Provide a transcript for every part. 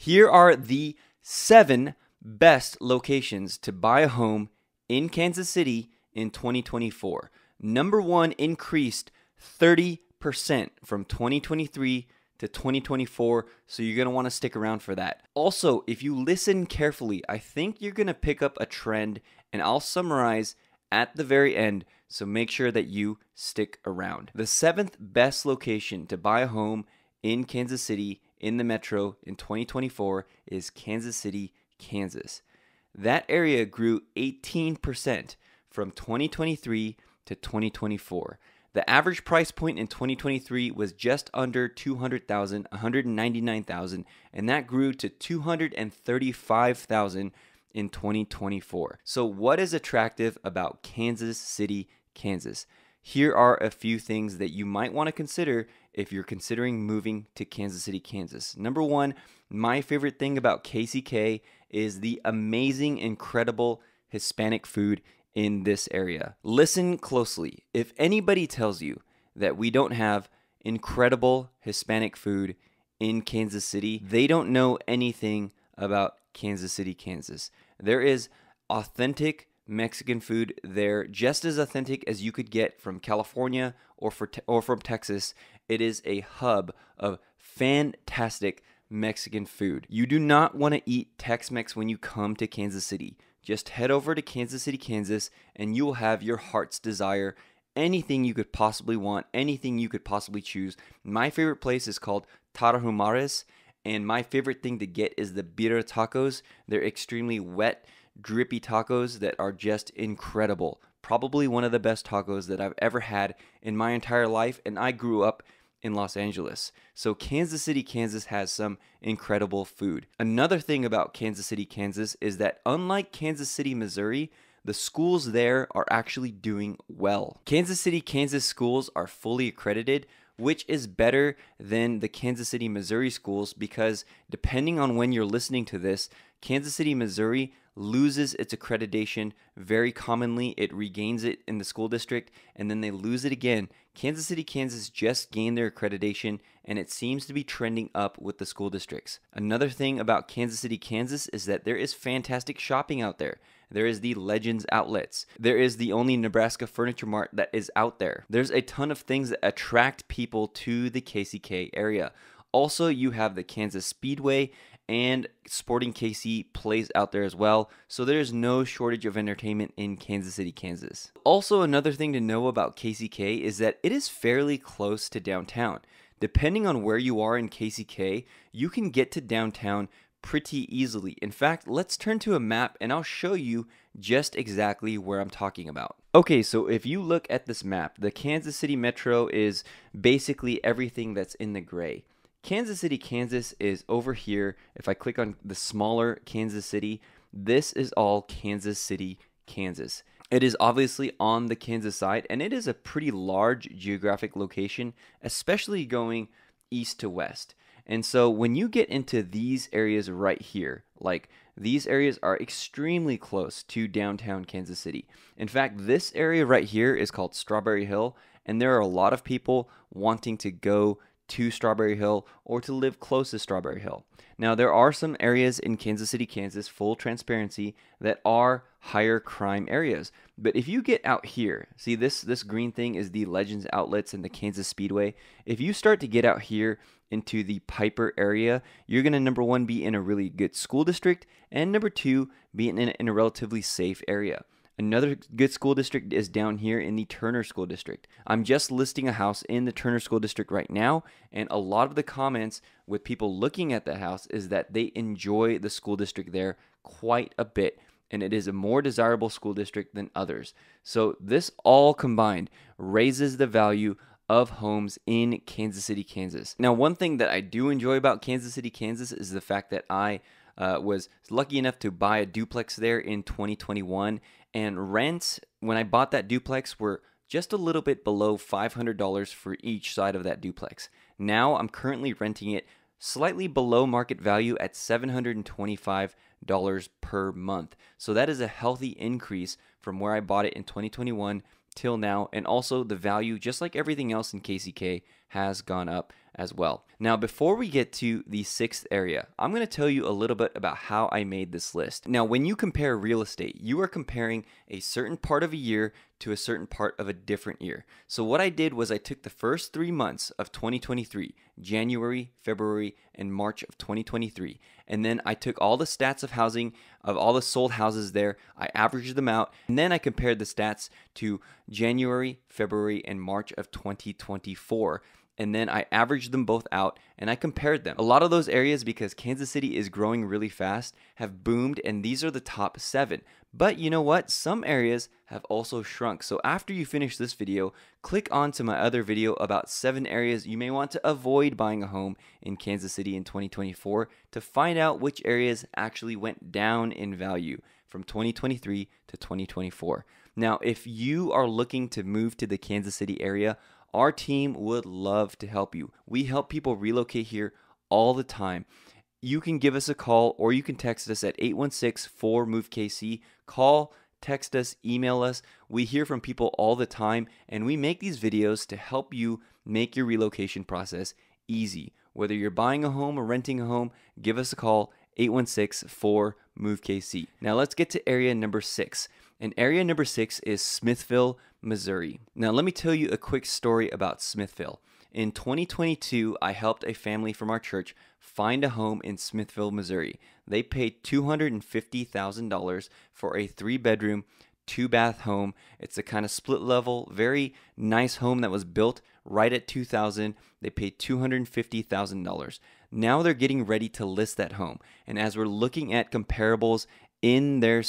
Here are the 7 best locations to buy a home in Kansas City in 2024. Number 1 increased 30% from 2023 to 2024, so you're going to want to stick around for that. Also, if you listen carefully, I think you're going to pick up a trend, and I'll summarize at the very end, so make sure that you stick around. The 7th best location to buy a home in Kansas City in the metro in 2024 is Kansas City, Kansas. That area grew 18% from 2023 to 2024. The average price point in 2023 was just under $200,000, $199,000, and that grew to $235,000 in 2024. So what is attractive about Kansas City, Kansas? Here are a few things that you might want to consider if you're considering moving to Kansas City, Kansas. Number 1, my favorite thing about KCK is the amazing, incredible Hispanic food in this area. Listen closely. If anybody tells you that we don't have incredible Hispanic food in Kansas City, they don't know anything about Kansas City, Kansas. There is authentic Mexican food there, just as authentic as you could get from California or from Texas. It is a hub of fantastic Mexican food. You do not want to eat Tex-Mex when you come to Kansas City. Just head over to Kansas City, Kansas, and you will have your heart's desire. Anything you could possibly want, anything you could possibly choose. My favorite place is called Tarahumares, and my favorite thing to get is the birria tacos. They're extremely wet, drippy tacos that are just incredible. Probably one of the best tacos that I've ever had in my entire life, and I grew up in Los Angeles. So Kansas City, Kansas has some incredible food. Another thing about Kansas City, Kansas is that unlike Kansas City, Missouri, the schools there are actually doing well. Kansas City, Kansas schools are fully accredited, which is better than the Kansas City, Missouri schools, because depending on when you're listening to this, Kansas City, Missouri loses its accreditation very commonly. It regains it in the school district, and then they lose it again. Kansas City, Kansas just gained their accreditation, and it seems to be trending up with the school districts. Another thing about Kansas City, Kansas is that there is fantastic shopping out there. There is the Legends outlets. There is the only Nebraska Furniture Mart that is out there. There's a ton of things that attract people to the KCK area. Also, you have the Kansas Speedway, and Sporting KC plays out there as well, so there's no shortage of entertainment in Kansas City, Kansas. Also, another thing to know about KCK is that it is fairly close to downtown. Depending on where you are in KCK, you can get to downtown pretty easily. In fact, let's turn to a map and I'll show you just exactly where I'm talking about. Okay, so if you look at this map, the Kansas City Metro is basically everything that's in the gray. Kansas City, Kansas is over here. If I click on the smaller Kansas City, this is all Kansas City, Kansas. It is obviously on the Kansas side, and it is a pretty large geographic location, especially going east to west. And so when you get into these areas right here, like these areas are extremely close to downtown Kansas City. In fact, this area right here is called Strawberry Hill, and there are a lot of people wanting to go to Strawberry Hill or to live close to Strawberry Hill. Now, there are some areas in Kansas City, Kansas, full transparency, that are higher crime areas. But if you get out here, see this green thing is the Legends outlets and the Kansas Speedway. If you start to get out here into the Piper area, you're going to, number 1, be in a really good school district, and number 2, be in a relatively safe area. Another good school district is down here in the Turner School District. I'm just listing a house in the Turner School District right now, and a lot of the comments with people looking at the house is that they enjoy the school district there quite a bit, and it is a more desirable school district than others. So this all combined raises the value of homes in Kansas City, Kansas. Now, one thing that I do enjoy about Kansas City, Kansas is the fact that I was lucky enough to buy a duplex there in 2021, and rents when I bought that duplex were just a little bit below $500 for each side of that duplex. Now I'm currently renting it slightly below market value at $725 per month. So that is a healthy increase from where I bought it in 2021 till now, and also the value, just like everything else in KCK, has gone up as well. Now, before we get to the sixth area, I'm going to tell you a little bit about how I made this list. Now, when you compare real estate, you are comparing a certain part of a year to a certain part of a different year. So what I did was I took the first 3 months of 2023, January, February, and March of 2023, and then I took all the stats of housing, of all the sold houses there, I averaged them out, and then I compared the stats to January, February, and March of 2024. And then I averaged them both out and I compared them. A lot of those areas, because Kansas City is growing really fast, have boomed, and these are the top 7. But you know what? Some areas have also shrunk. So after you finish this video, click on to my other video about 7 areas you may want to avoid buying a home in Kansas City in 2024 to find out which areas actually went down in value from 2023 to 2024. Now, if you are looking to move to the Kansas City area, our team would love to help you. We help people relocate here all the time. You can give us a call or you can text us at 816-4MOVE-KC. Call, text us, email us. We hear from people all the time, and we make these videos to help you make your relocation process easy. Whether you're buying a home or renting a home, give us a call, 816-4MOVE-KC. Now let's get to area number 6. And area number 6 is Smithville, Missouri. Now let me tell you a quick story about Smithville. In 2022, I helped a family from our church find a home in Smithville, Missouri. They paid $250,000 for a 3-bedroom, 2-bath home. It's a kind of split level, very nice home that was built right at 2000. They paid $250,000. Now they're getting ready to list that home. And as we're looking at comparables in their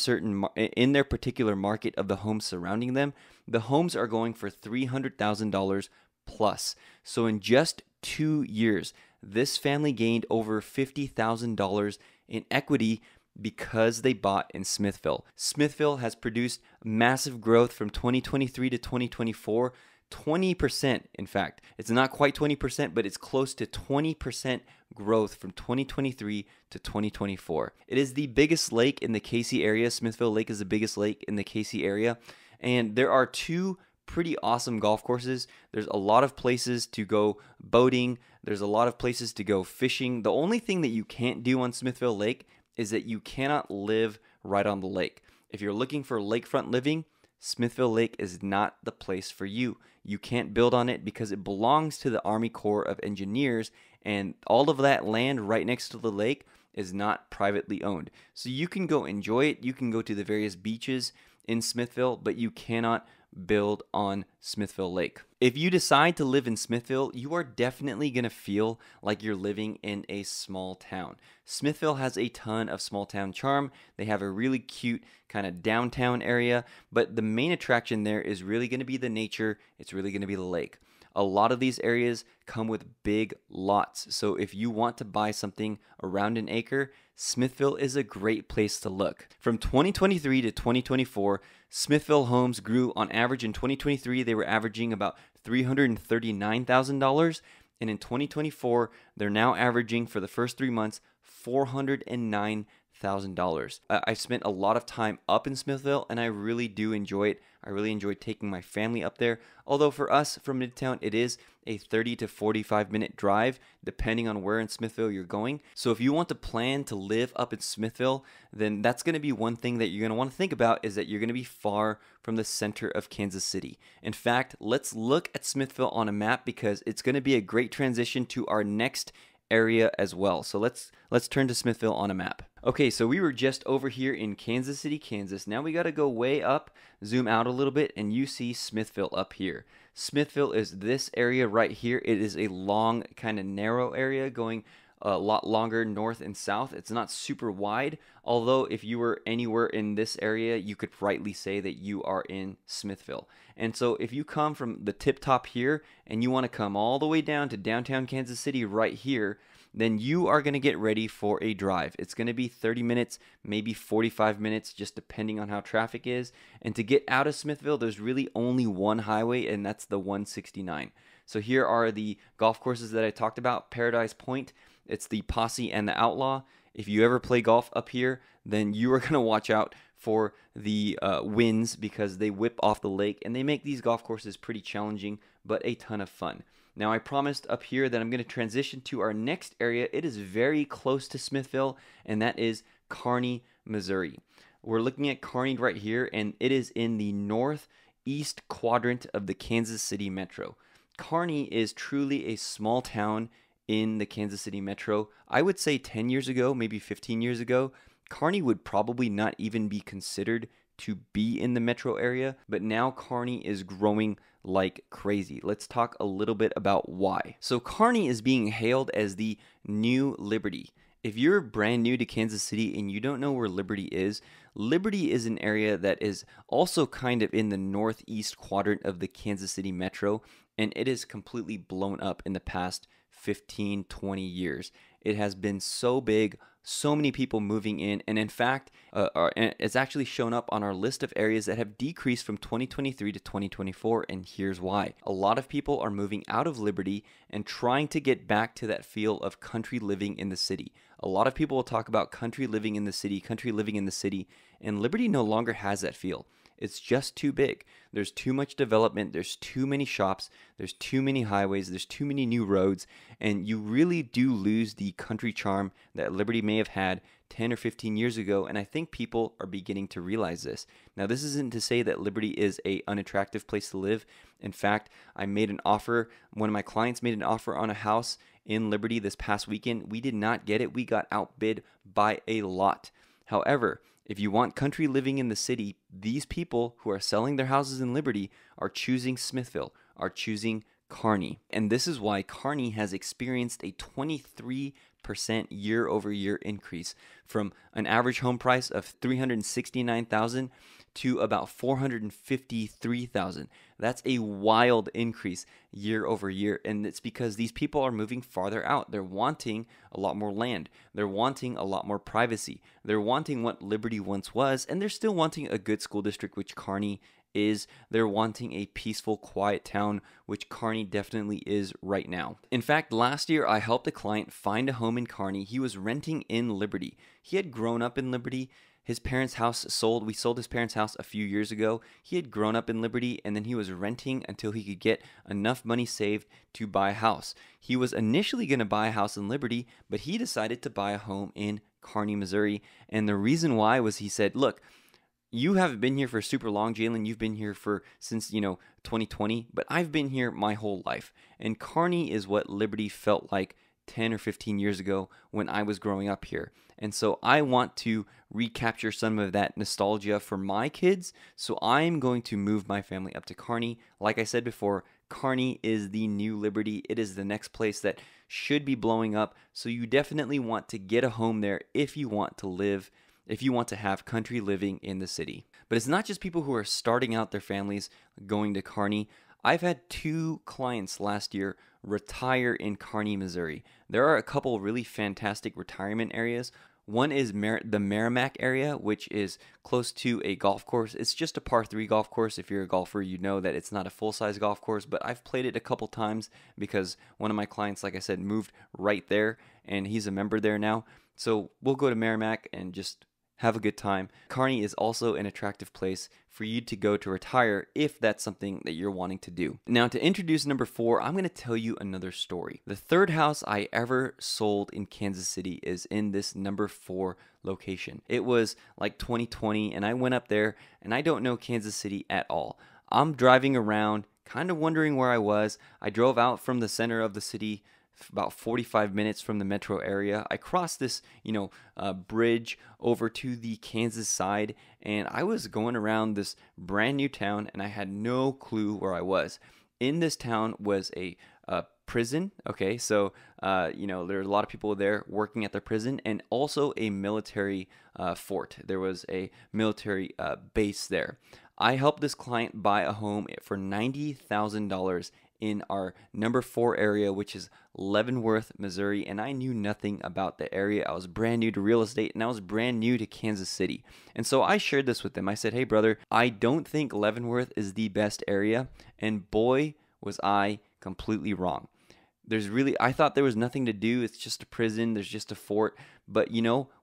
particular market of the homes surrounding them, the homes are going for $300,000 plus. So in just 2 years, this family gained over $50,000 in equity because they bought in Smithville. Smithville has produced massive growth from 2023 to 2024. 20%, in fact. It's not quite 20%, but it's close to 20% growth from 2023 to 2024. It is the biggest lake in the KC area. Smithville Lake is the biggest lake in the KC area. And there are 2 pretty awesome golf courses. There's a lot of places to go boating. There's a lot of places to go fishing. The only thing that you can't do on Smithville Lake is that you cannot live right on the lake. If you're looking for lakefront living, Smithville Lake is not the place for you. You can't build on it because it belongs to the Army Corps of Engineers, and all of that land right next to the lake is not privately owned. So you can go enjoy it. You can go to the various beaches in Smithville, but you cannot build on Smithville Lake. If you decide to live in Smithville, you are definitely going to feel like you're living in a small town. Smithville has a ton of small town charm. They have a really cute kind of downtown area, but the main attraction there is really going to be the nature. It's really going to be the lake. A lot of these areas come with big lots. So if you want to buy something around an acre, Smithville is a great place to look. From 2023 to 2024, Smithville homes grew on average. In 2023, they were averaging about $339,000. And in 2024, they're now averaging, for the first 3 months, $409,000. I've spent a lot of time up in Smithville, and I really do enjoy it. I really enjoy taking my family up there. Although for us from Midtown, it is a 30 to 45 minute drive, depending on where in Smithville you're going. So if you want to plan to live up in Smithville, then that's going to be one thing that you're going to want to think about, is that you're going to be far from the center of Kansas City. In fact, let's look at Smithville on a map, because it's going to be a great transition to our next area as well. So let's turn to Smithville on a map. Okay, so we were just over here in Kansas City, Kansas. Now we got to go way up, zoom out a little bit, and you see Smithville up here. Smithville is this area right here. It is a long, kind of narrow area going a lot longer north and south. It's not super wide, although if you were anywhere in this area, you could rightly say that you are in Smithville. And so if you come from the tip top here and you want to come all the way down to downtown Kansas City right here, then you are going to get ready for a drive. It's going to be 30 minutes, maybe 45 minutes, just depending on how traffic is. And to get out of Smithville, there's really only one highway, and that's the 169. So here are the golf courses that I talked about. Paradise Point, it's the Posse and the Outlaw. If you ever play golf up here, then you are going to watch out for the winds, because they whip off the lake, and they make these golf courses pretty challenging, but a ton of fun. Now, I promised up here that I'm going to transition to our next area. It is very close to Smithville, and that is Kearney, Missouri. We're looking at Kearney right here, and it is in the northeast quadrant of the Kansas City metro. Kearney is truly a small town in the Kansas City metro. I would say 10 years ago, maybe 15 years ago, Kearney would probably not even be considered to be in the metro area, but now Kearney is growing like crazy. Let's talk a little bit about why. So Kearney is being hailed as the new Liberty. If you're brand new to Kansas City and you don't know where Liberty is an area that is also kind of in the northeast quadrant of the Kansas City metro, and it is completely blown up in the past 15, 20 years. It has been so big, so many people moving in, and in fact, it's actually shown up on our list of areas that have decreased from 2023 to 2024, and here's why. A lot of people are moving out of Liberty and trying to get back to that feel of country living in the city. A lot of people will talk about country living in the city, and Liberty no longer has that feel. It's just too big. There's too much development. There's too many shops. There's too many highways. There's too many new roads. And you really do lose the country charm that Liberty may have had 10 or 15 years ago. And I think people are beginning to realize this. Now, this isn't to say that Liberty is an unattractive place to live. In fact, one of my clients made an offer on a house in Liberty this past weekend. We did not get it. We got outbid by a lot. However, if you want country living in the city, these people who are selling their houses in Liberty are choosing Smithville, are choosing Kearney. And this is why Kearney has experienced a 23% year-over-year increase from an average home price of $369,000 to about $453,000. That's a wild increase year over year, and it's because these people are moving farther out. They're wanting a lot more land. They're wanting a lot more privacy. They're wanting what Liberty once was, and they're still wanting a good school district, which Kearney is. They're wanting a peaceful, quiet town, which Kearney definitely is right now. In fact, last year I helped a client find a home in Kearney. He was renting in Liberty. He had grown up in Liberty. His parents' house sold. We sold his parents' house a few years ago. He had grown up in Liberty, and then he was renting until he could get enough money saved to buy a house. He was initially going to buy a house in Liberty, but he decided to buy a home in Kearney, Missouri. And the reason why was he said, look, you haven't been here for super long, Jaylen. You've been here since 2020, but I've been here my whole life. And Kearney is what Liberty felt like 10 or 15 years ago when I was growing up here. And so I want to recapture some of that nostalgia for my kids. So I'm going to move my family up to Kearney. Like I said before, Kearney is the new Liberty. It is the next place that should be blowing up. So you definitely want to get a home there if you want to have country living in the city. But it's not just people who are starting out their families going to Kearney. I've had 2 clients last year retire in Kearney, Missouri. There are a couple really fantastic retirement areas. One is the Merrimack area, which is close to a golf course. It's just a par 3 golf course. If you're a golfer, you know that it's not a full-size golf course, but I've played it a couple times because one of my clients, like I said, moved right there, and he's a member there now. So we'll go to Merrimack and just have a good time. Kearney is also an attractive place for you to go to retire if that's something that you're wanting to do. Now, to introduce number 4, I'm going to tell you another story. The third house I ever sold in Kansas City is in this number 4 location. It was like 2020, and I went up there, and I don't know Kansas City at all. I'm driving around, kind of wondering where I was. I drove out from the center of the city about 45 minutes from the metro area. I crossed this, bridge over to the Kansas side, and I was going around this brand new town, and I had no clue where I was. In this town was a prison. Okay, so there are a lot of people there working at the prison, and also a military fort. There was a military base there. I helped this client buy a home for $90,000 in our number 4 area, which is Leavenworth, Missouri, and I knew nothing about the area. I was brand new to real estate, and I was brand new to Kansas City. And so I shared this with them. I said, hey, brother, I don't think Leavenworth is the best area, and boy, was I completely wrong. I thought there was nothing to do. It's just a prison. There's just a fort. But,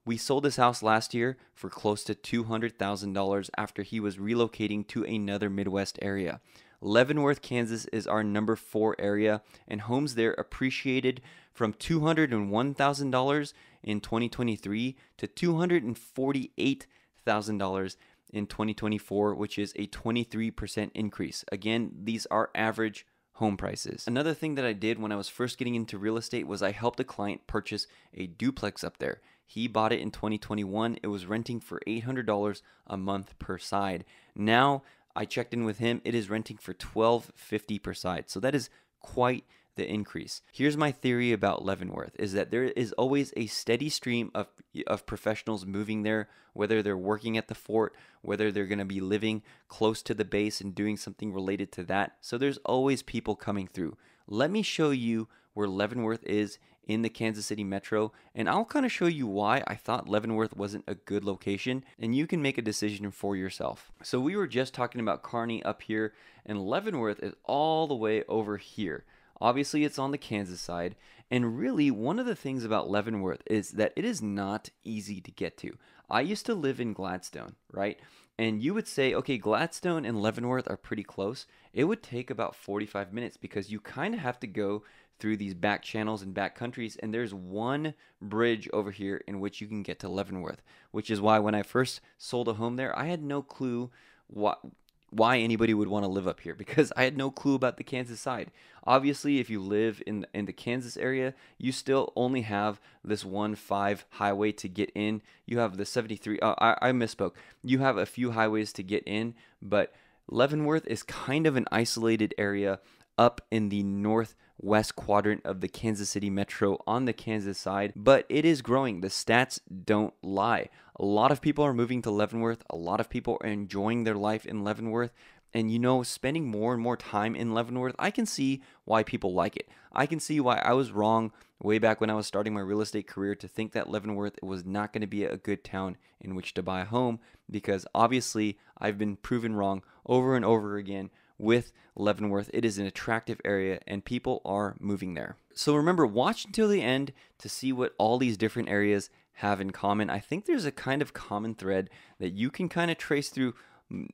we sold this house last year for close to $200,000 after he was relocating to another Midwest area. Leavenworth, Kansas is our number 4 area, and homes there appreciated from $201,000 in 2023 to $248,000 in 2024, which is a 23% increase. Again, these are average home prices. Another thing that I did when I was first getting into real estate was I helped a client purchase a duplex up there. He bought it in 2021. It was renting for $800 a month per side. Now I checked in with him. It is renting for $1,250 per side. So that is quite the increase. Here's my theory about Leavenworth is that there is always a steady stream of professionals moving there, whether they're working at the fort, whether they're going to be living close to the base and doing something related to that. So there's always people coming through. Let me show you where Leavenworth is in the Kansas City metro, and I'll kind of show you why I thought Leavenworth wasn't a good location, and you can make a decision for yourself. So we were just talking about Kearney up here, and Leavenworth is all the way over here. Obviously, it's on the Kansas side, and really, one of the things about Leavenworth is that it is not easy to get to. I used to live in Gladstone, right? And you would say, okay, Gladstone and Leavenworth are pretty close. It would take about 45 minutes because you kind of have to go through these back channels and back countries, and there's one bridge over here in which you can get to Leavenworth, which is why when I first sold a home there, I had no clue why anybody would want to live up here because I had no clue about the Kansas side. Obviously, if you live in the Kansas area, you still only have this 1-5 highway to get in. You have the 73. I misspoke. You have a few highways to get in, but Leavenworth is kind of an isolated area up in the northwest quadrant of the Kansas City metro on the Kansas side, but it is growing. The stats don't lie. A lot of people are moving to Leavenworth. A lot of people are enjoying their life in Leavenworth. And you know, spending more and more time in Leavenworth, I can see why people like it. I can see why I was wrong way back when I was starting my real estate career to think that Leavenworth was not going to be a good town in which to buy a home, because obviously I've been proven wrong over and over again with Leavenworth. It is an attractive area and people are moving there. So remember, watch until the end to see what all these different areas have in common. I think there's a kind of common thread that you can kind of trace through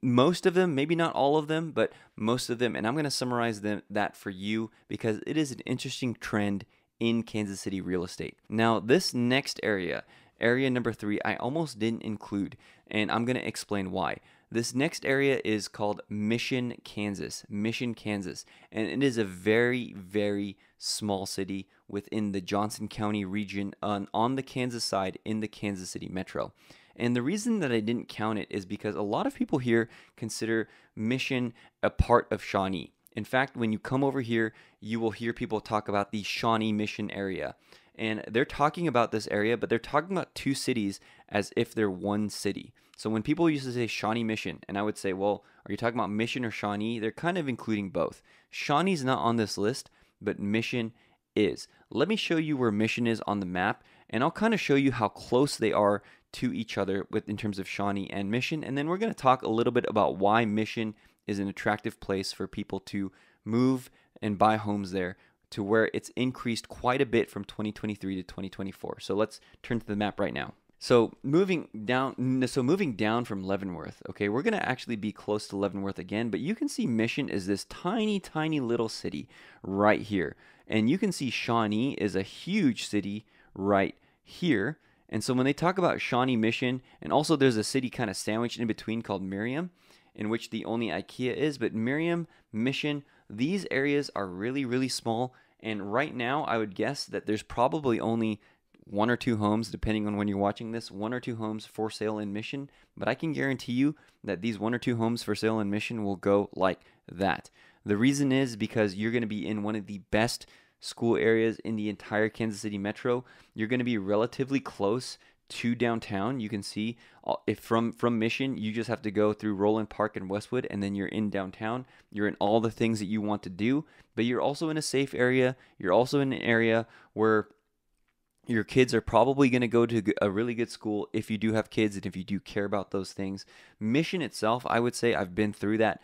most of them, maybe not all of them, but most of them. And I'm going to summarize that for you because it is an interesting trend in Kansas City real estate. Now, this next area number 3, I almost didn't include, and I'm going to explain why. This next area is called Mission, Kansas. Mission, Kansas. And it is a very, very small city within the Johnson County region on the Kansas side in the Kansas City metro. And the reason that I didn't count it is because a lot of people here consider Mission a part of Shawnee. In fact, when you come over here, you will hear people talk about the Shawnee Mission area. And they're talking about this area, but they're talking about 2 cities as if they're one city. So when people used to say Shawnee Mission, and I would say, well, are you talking about Mission or Shawnee? They're kind of including both. Shawnee's not on this list, but Mission is. Let me show you where Mission is on the map, and I'll kind of show you how close they are to each other in terms of Shawnee and Mission. And then we're going to talk a little bit about why Mission is an attractive place for people to move and buy homes there, to where it's increased quite a bit from 2023 to 2024. So let's turn to the map right now. So moving down from Leavenworth, okay, we're going to actually be close to Leavenworth again, but you can see Mission is this tiny, tiny little city right here. And you can see Shawnee is a huge city right here. And so when they talk about Shawnee Mission, and also there's a city kind of sandwiched in between called Miriam, in which the only IKEA is, but Miriam, Mission, these areas are really, really small. And right now, I would guess that there's probably only 1 or 2 homes, depending on when you're watching this, 1 or 2 homes for sale in Mission. But I can guarantee you that these 1 or 2 homes for sale in Mission will go like that. The reason is because you're going to be in one of the best school areas in the entire Kansas City metro. You're going to be relatively close to downtown. You can see if from Mission, you just have to go through Roland Park and Westwood, and then you're in downtown. You're in all the things that you want to do, but you're also in a safe area. You're also in an area where your kids are probably going to go to a really good school if you do have kids and if you do care about those things. Mission itself, I would say I've been through that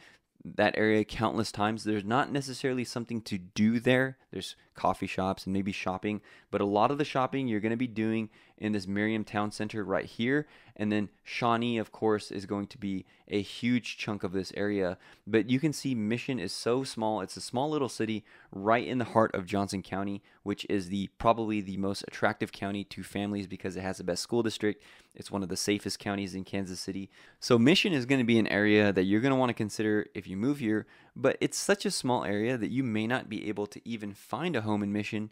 area countless times. There's not necessarily something to do there. There's coffee shops and maybe shopping, but a lot of the shopping you're going to be doing in this Miriam Town Center right here. And then Shawnee, of course, is going to be a huge chunk of this area. But you can see Mission is so small. It's a small little city right in the heart of Johnson County, which is probably the most attractive county to families because it has the best school district. It's one of the safest counties in Kansas City. So Mission is going to be an area that you're going to want to consider if you move here, but it's such a small area that you may not be able to even find a home in Mission,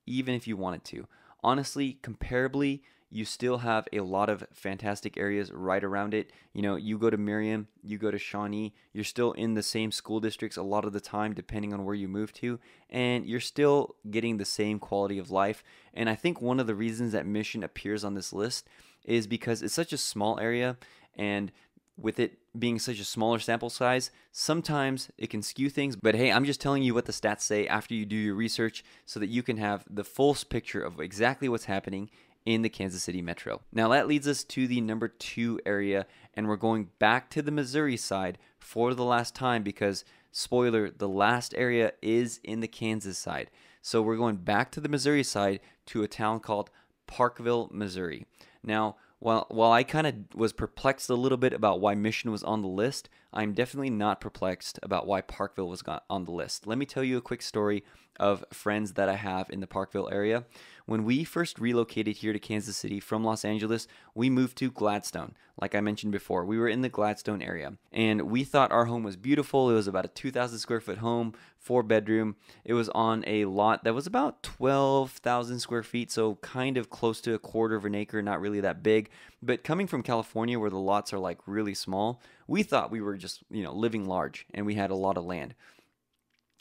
even if you wanted to. Honestly, comparably, you still have a lot of fantastic areas right around it. You know, you go to Miriam, you go to Shawnee, you're still in the same school districts a lot of the time, depending on where you move to, and you're still getting the same quality of life. And I think one of the reasons that Mission appears on this list is because it's such a small area, and with it being such a smaller sample size, sometimes it can skew things. But hey, I'm just telling you what the stats say after you do your research so that you can have the full picture of exactly what's happening in the Kansas City metro. Now that leads us to the number 2 area, and we're going back to the Missouri side for the last time because, spoiler, the last area is in the Kansas side. So we're going back to the Missouri side to a town called Parkville, Missouri. Now, while I kind of was perplexed a little bit about why Mission was on the list, I'm definitely not perplexed about why Parkville was on the list. Let me tell you a quick story of friends that I have in the Parkville area. When we first relocated here to Kansas City from Los Angeles, we moved to Gladstone. Like I mentioned before, we were in the Gladstone area, and we thought our home was beautiful. It was about a 2,000 square foot home, 4-bedroom. It was on a lot that was about 12,000 square feet, so kind of close to a quarter of an acre, not really that big. But coming from California, where the lots are like really small, we thought we were just, living large, and we had a lot of land.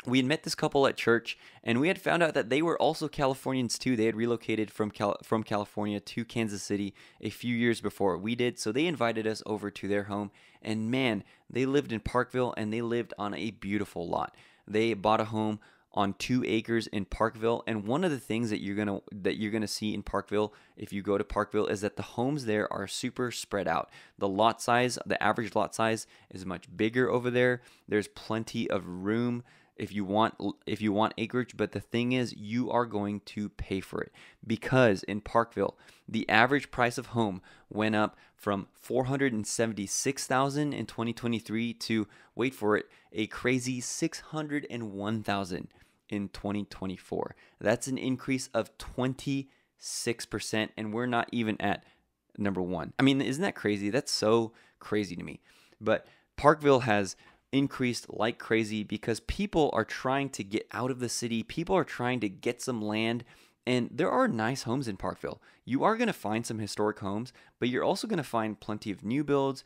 We had met this couple at church, and we had found out that they were also Californians too. They had relocated from California to Kansas City a few years before we did, so they invited us over to their home. And man, they lived in Parkville, and they lived on a beautiful lot. They bought a home on 2 acres in Parkville, and one of the things that you're gonna see in Parkville if you go to Parkville is that the homes there are super spread out. The lot size, the average lot size, is much bigger over there. There's plenty of room if you want acreage, but the thing is, you are going to pay for it, because in Parkville the average price of home went up from $476,000 in 2023 to, wait for it, a crazy $601,000 in 2024. That's an increase of 26%, and we're not even at number 1. I mean, isn't that crazy? That's so crazy to me. But Parkville has increased like crazy because people are trying to get out of the city. People are trying to get some land, and there are nice homes in Parkville. You are going to find some historic homes, but you're also going to find plenty of new builds.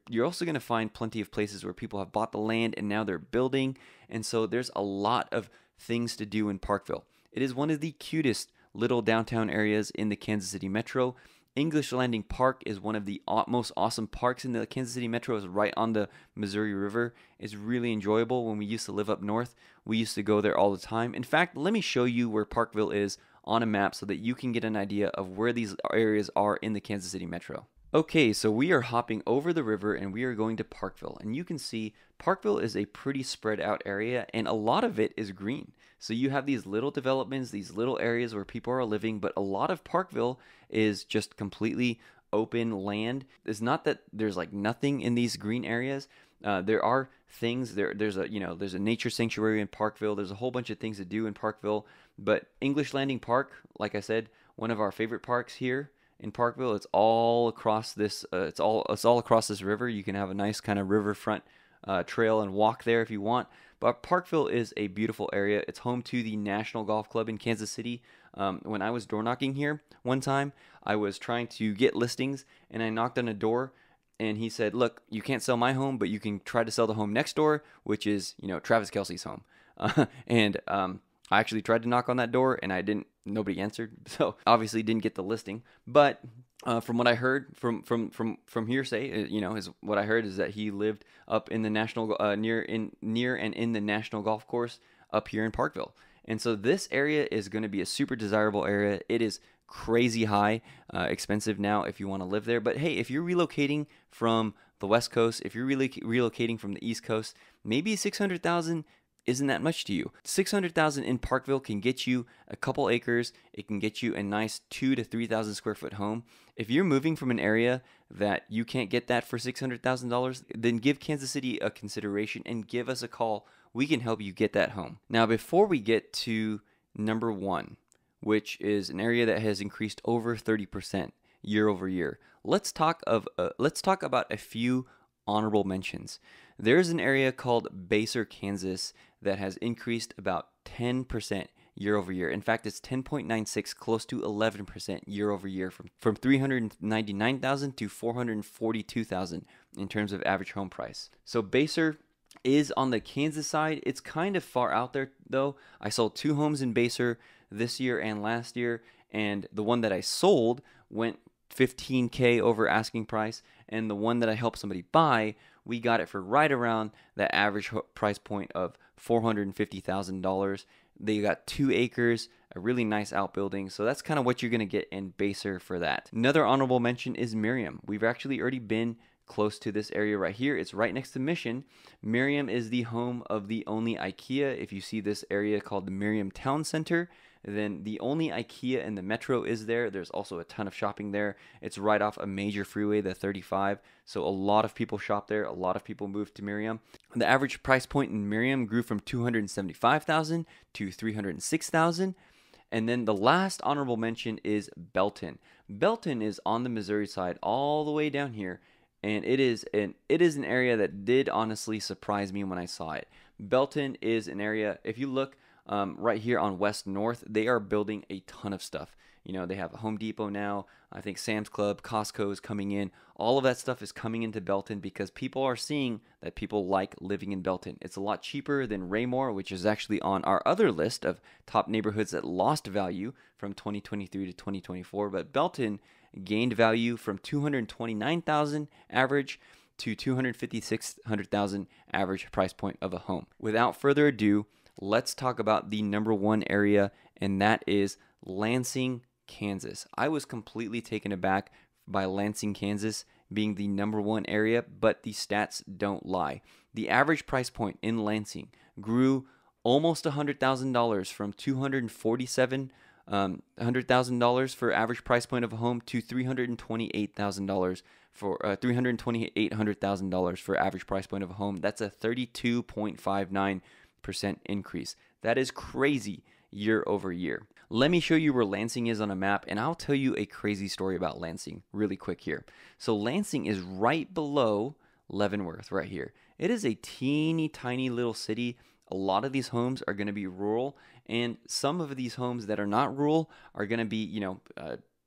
You're also going to find plenty of places where people have bought the land and now they're building. And so there's a lot of things to do in Parkville. It is one of the cutest little downtown areas in the Kansas City metro. English Landing Park is one of the most awesome parks in the Kansas City metro. It's right on the Missouri River. It's really enjoyable. When we used to live up north, we used to go there all the time. In fact, let me show you where Parkville is on a map so that you can get an idea of where these areas are in the Kansas City metro. Okay, so we are hopping over the river and we are going to Parkville. And you can see Parkville is a pretty spread out area, and a lot of it is green. So you have these little developments, these little areas where people are living, but a lot of Parkville is just completely open land. It's not that there's like nothing in these green areas. There are things there's a nature sanctuary in Parkville. There's a whole bunch of things to do in Parkville, but English Landing Park, like I said, one of our favorite parks here in Parkville. It's all across this it's all across this river. You can have a nice kind of riverfront trail and walk there if you want. But Parkville is a beautiful area. It's home to the National Golf Club in Kansas City. When I was door knocking here one time, I was trying to get listings, and I knocked on a door, and he said, "Look, you can't sell my home, but you can try to sell the home next door, which is, Travis Kelce's home." And I actually tried to knock on that door, and nobody answered, so obviously didn't get the listing. But from what I heard from hearsay, is what I heard is that he lived up in the national near and in the National Golf Course up here in Parkville. And so this area is going to be a super desirable area. It is crazy high, expensive now if you want to live there. But hey, if you're relocating from the West Coast, if you're really relocating from the East Coast, maybe $600,000 isn't that much to you. 600,000 in Parkville can get you a couple acres. It can get you a nice 2 to 3,000 square foot home. If you're moving from an area that you can't get that for $600,000, then give Kansas City a consideration and give us a call. We can help you get that home. Now, before we get to number 1, which is an area that has increased over 30% year over year, let's talk about a few honorable mentions. There's an area called Baser, Kansas that has increased about 10% year over year. In fact, it's 10.96, close to 11% year over year, from 399,000 to 442,000 in terms of average home price. So Baser is on the Kansas side. It's kind of far out there though. I sold 2 homes in Baser this year and last year, and the one that I sold went $15K over asking price, and the one that I helped somebody buy, we got it for right around that average price point of $450,000. They got 2 acres, a really nice outbuilding, so that's kind of what you're going to get in Baser for that. Another honorable mention is Miriam. We've actually already been close to this area right here. It's right next to Mission. Miriam is the home of the only IKEA. If you see this area called the Miriam Town Center, then the only IKEA in the metro is there. There's also a ton of shopping there. It's right off a major freeway, the 35. So a lot of people shop there. A lot of people move to Miriam. The average price point in Miriam grew from $275,000 to $306,000. And then the last honorable mention is Belton. Belton is on the Missouri side all the way down here. And it is an area that did honestly surprise me when I saw it. Belton is an area, if you look right here on West North, they are building a ton of stuff. You know, they have a Home Depot now. I think Sam's Club, Costco is coming in. All of that stuff is coming into Belton because people are seeing that people like living in Belton. It's a lot cheaper than Raymore, which is actually on our other list of top neighborhoods that lost value from 2023 to 2024. But Belton gained value from $229,000 average to $256,000 average price point of a home. Without further ado, let's talk about the number 1 area, and that is Lansing, Kansas. I was completely taken aback by Lansing, Kansas being the number 1 area, but the stats don't lie. The average price point in Lansing grew almost $100,000 from $247,000 for average price point of a home to $328,000 for $328,800 for average price point of a home. That's a 32.59% increase. That is crazy year over year. Let me show you where Lansing is on a map, and I'll tell you a crazy story about Lansing really quick here. So Lansing is right below Leavenworth right here. It is a teeny tiny little city. A lot of these homes are going to be rural, and some of these homes that are not rural are going to be,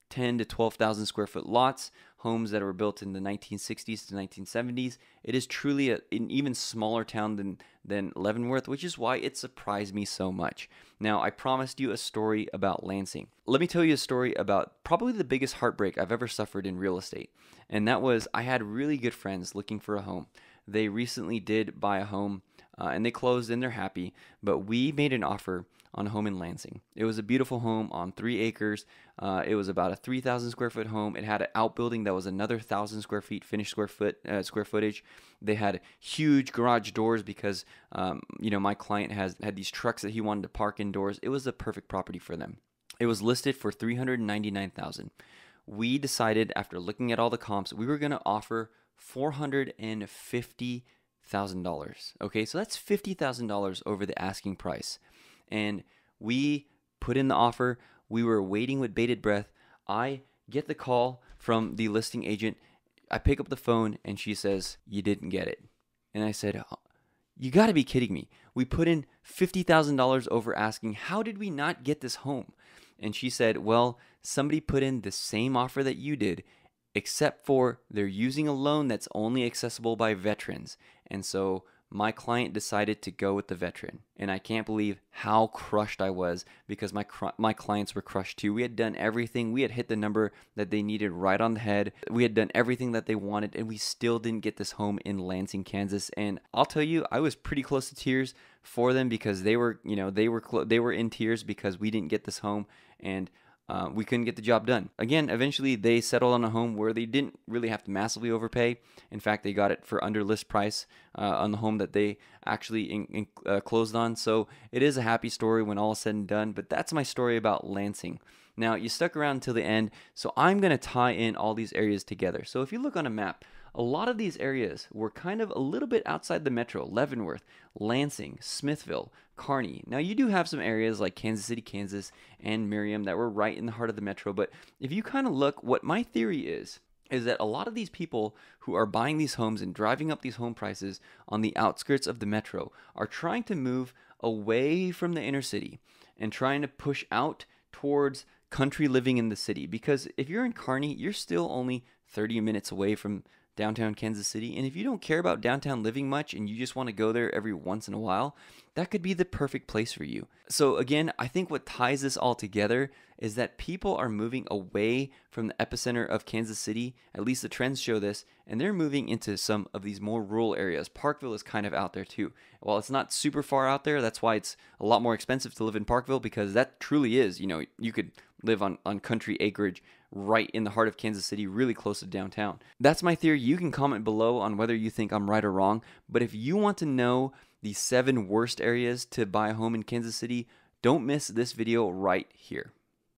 10 to 12,000 square foot lots, homes that were built in the 1960s to 1970s. It is truly an even smaller town than Leavenworth, which is why it surprised me so much. Now, I promised you a story about Lansing. Let me tell you a story about probably the biggest heartbreak I've ever suffered in real estate, and that was I had really good friends looking for a home. They recently did buy a home, and they closed and they're happy, but we made an offer on a home in Lansing. It was a beautiful home on 3 acres. It was about a 3,000 square foot home. It had an outbuilding that was another 1,000 square feet finished square footage. They had huge garage doors because my client had these trucks that he wanted to park indoors. It was a perfect property for them. It was listed for $399,000. We decided after looking at all the comps, we were going to offer $450,000. Okay, so that's $50,000 over the asking price. And we put in the offer. We were waiting with bated breath. I get the call from the listing agent. I pick up the phone and she says, "You didn't get it." And I said, "You got to be kidding me. We put in $50,000 over asking. How did we not get this home?" And she said, "Well, somebody put in the same offer that you did, except for they're using a loan that's only accessible by veterans. And so my client decided to go with the veteran." And I can't believe how crushed I was because my clients were crushed too. We had done everything. We had hit the number that they needed right on the head. We had done everything that they wanted, and we still didn't get this home in Lansing, Kansas. And I'll tell you, I was pretty close to tears for them because they were in tears because we didn't get this home. And we couldn't get the job done. Again, eventually they settled on a home where they didn't really have to massively overpay. In fact, they got it for under list price on the home that they actually closed on. So it is a happy story when all is said and done. But that's my story about Lansing. Now, you stuck around until the end, so I'm going to tie in all these areas together. So if you look on a map, a lot of these areas were kind of a little bit outside the metro. Leavenworth, Lansing, Smithville, Kearney. Now, you do have some areas like Kansas City, Kansas, and Merriam that were right in the heart of the metro. But if you kind of look, what my theory is that a lot of these people who are buying these homes and driving up these home prices on the outskirts of the metro are trying to move away from the inner city and trying to push out towards country living in the city. Because if you're in Kearney, you're still only 30 minutes away from downtown Kansas City. And if you don't care about downtown living much and you just want to go there every once in a while, that could be the perfect place for you. So again, I think what ties this all together is that people are moving away from the epicenter of Kansas City. At least the trends show this, and they're moving into some of these more rural areas. Parkville is kind of out there too. While it's not super far out there, that's why it's a lot more expensive to live in Parkville, because that truly is, you could live on country acreage right in the heart of Kansas City, really close to downtown. That's my theory. You can comment below on whether you think I'm right or wrong, but if you want to know the 7 worst areas to buy a home in Kansas City, don't miss this video right here.